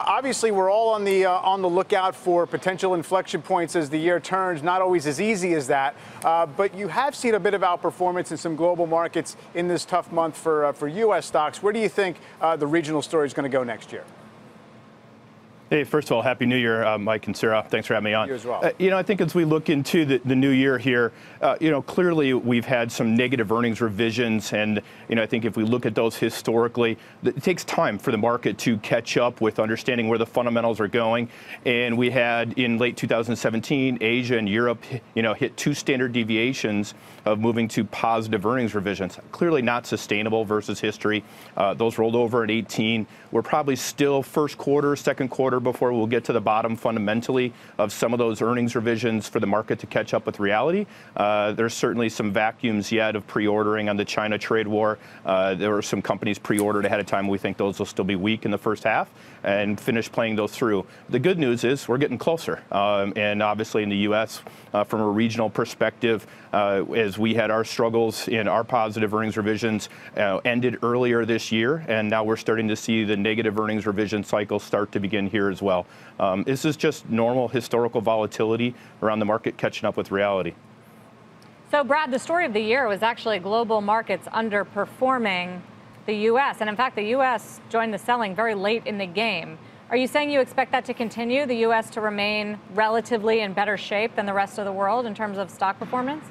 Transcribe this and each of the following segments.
Obviously, we're all on the lookout for potential inflection points as the year turns. Not always as easy as that, but you have seen a bit of outperformance in some global markets in this tough month for U.S. stocks. Where do you think the regional story is going to go next year? Hey, first of all, Happy New Year, Mike and Sarah. Thanks for having me on. You as well. I think as we look into the new year here, clearly we've had some negative earnings revisions. And, I think if we look at those historically, it takes time for the market to catch up with understanding where the fundamentals are going. And we had in late 2017, Asia and Europe, hit 2 standard deviations of moving to positive earnings revisions. Clearly not sustainable versus history. Those rolled over at 18. We're probably still first quarter, second quarter before we'll get to the bottom fundamentally of some of those earnings revisions for the market to catch up with reality. There's certainly some vacuums yet of pre-ordering on the China trade war. There were some companies pre-ordered ahead of time. We think those will still be weak in the first half and finish playing those through. The good news is we're getting closer. And obviously in the U.S., from a regional perspective, as we had our struggles in our positive earnings revisions ended earlier this year, and now we're starting to see the negative earnings revision cycle start to begin here as well. This is just normal historical volatility around the market catching up with reality. So, Brad, the story of the year was actually global markets underperforming the U.S. And in fact, the U.S. joined the selling very late in the game. Are you saying you expect that to continue, the U.S. to remain relatively in better shape than the rest of the world in terms of stock performance?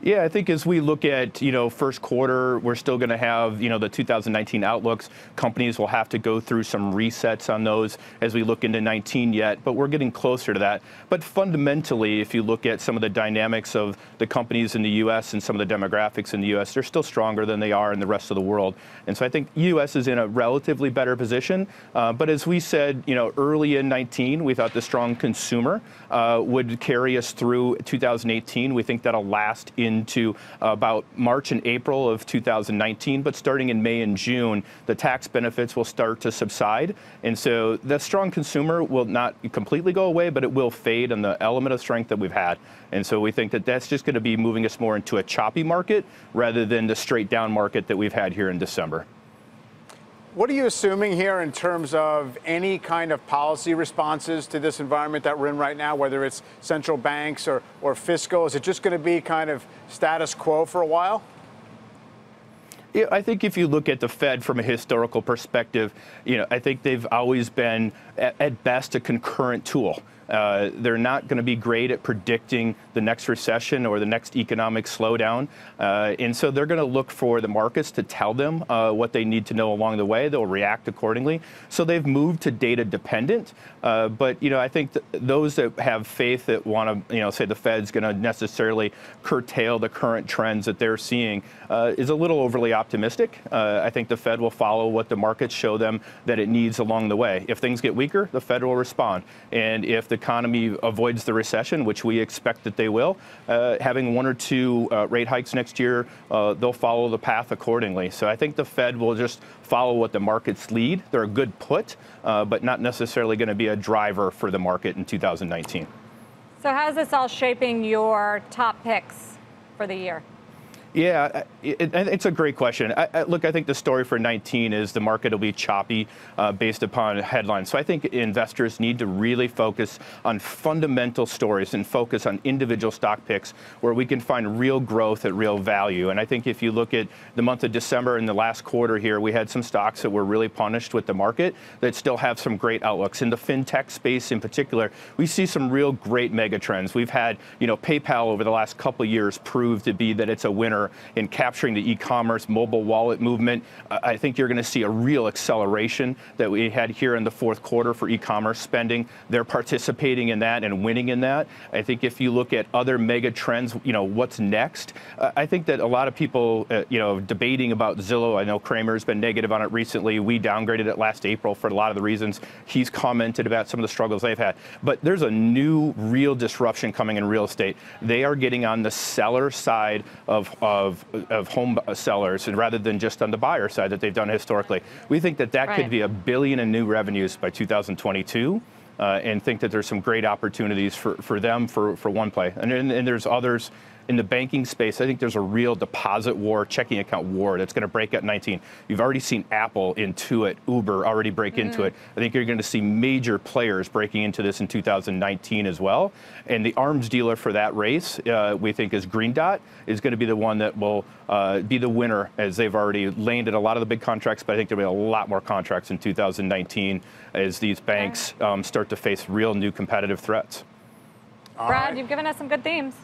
Yeah, I think as we look at, first quarter, we're still going to have, the 2019 outlooks. Companies will have to go through some resets on those as we look into 19 yet, but we're getting closer to that. But fundamentally, if you look at some of the dynamics of the companies in the U.S. and some of the demographics in the U.S., they're still stronger than they are in the rest of the world. And so I think U.S. is in a relatively better position. But as we said, early in 19, we thought the strong consumer would carry us through 2018. We think that'll last into about March and April of 2019, but starting in May and June, the tax benefits will start to subside. And so the strong consumer will not completely go away, but it will fade on the element of strength that we've had. And so we think that that's just going to be moving us more into a choppy market rather than the straight down market that we've had here in December. What are you assuming here in terms of any kind of policy responses to this environment that we're in right now, whether it's central banks or fiscal? Is it just going to be kind of status quo for a while? Yeah, I think if you look at the Fed from a historical perspective, I think they've always been, at best, a concurrent tool. They're not going to be great at predicting the next recession or the next economic slowdown. And so they're going to look for the markets to tell them what they need to know along the way. They'll react accordingly. So they've moved to data dependent. But, I think those that have faith that want to, say the Fed's going to necessarily curtail the current trends that they're seeing is a little overly optimistic. I think the Fed will follow what the markets show them that it needs along the way. If things get weaker, the Fed will respond. And if the economy avoids the recession, which we expect that they will, having 1 or 2 rate hikes next year, they'll follow the path accordingly. So I think the Fed will just follow what the markets lead. They're a good put, but not necessarily going to be a driver for the market in 2019. So how's this all shaping your top picks for the year? Yeah, it's a great question. Look, I think the story for 19 is the market will be choppy based upon headlines. So I think investors need to really focus on fundamental stories and focus on individual stock picks where we can find real growth at real value. And I think if you look at the month of December and the last quarter here, we had some stocks that were really punished with the market that still have some great outlooks. In the fintech space in particular, we see some real great mega trends. We've had, PayPal over the last couple of years prove to be that it's a winner in capturing the e-commerce mobile wallet movement. I think you're going to see a real acceleration that we had here in the fourth quarter for e-commerce spending. They're participating in that and winning in that. I think if you look at other mega trends, what's next? I think that a lot of people, debating about Zillow. I know Cramer's been negative on it recently. We downgraded it last April for a lot of the reasons he's commented about some of the struggles they've had. But there's a new real disruption coming in real estate. They are getting on the seller side of home sellers, and rather than just on the buyer side that they've done historically. We think that Right. could be $1 billion in new revenues by 2022, and think that there's some great opportunities for them for one play. And there's others In the banking space, I think there's a real deposit war, checking account war that's going to break out in 19. You've already seen Apple, Intuit, Uber already break into it. I think you're going to see major players breaking into this in 2019 as well. And the arms dealer for that race, we think, is Green Dot, is going to be the one that will be the winner, as they've already landed a lot of the big contracts, but I think there'll be a lot more contracts in 2019 as these banks start to face real new competitive threats. Brad, you've given us some good themes.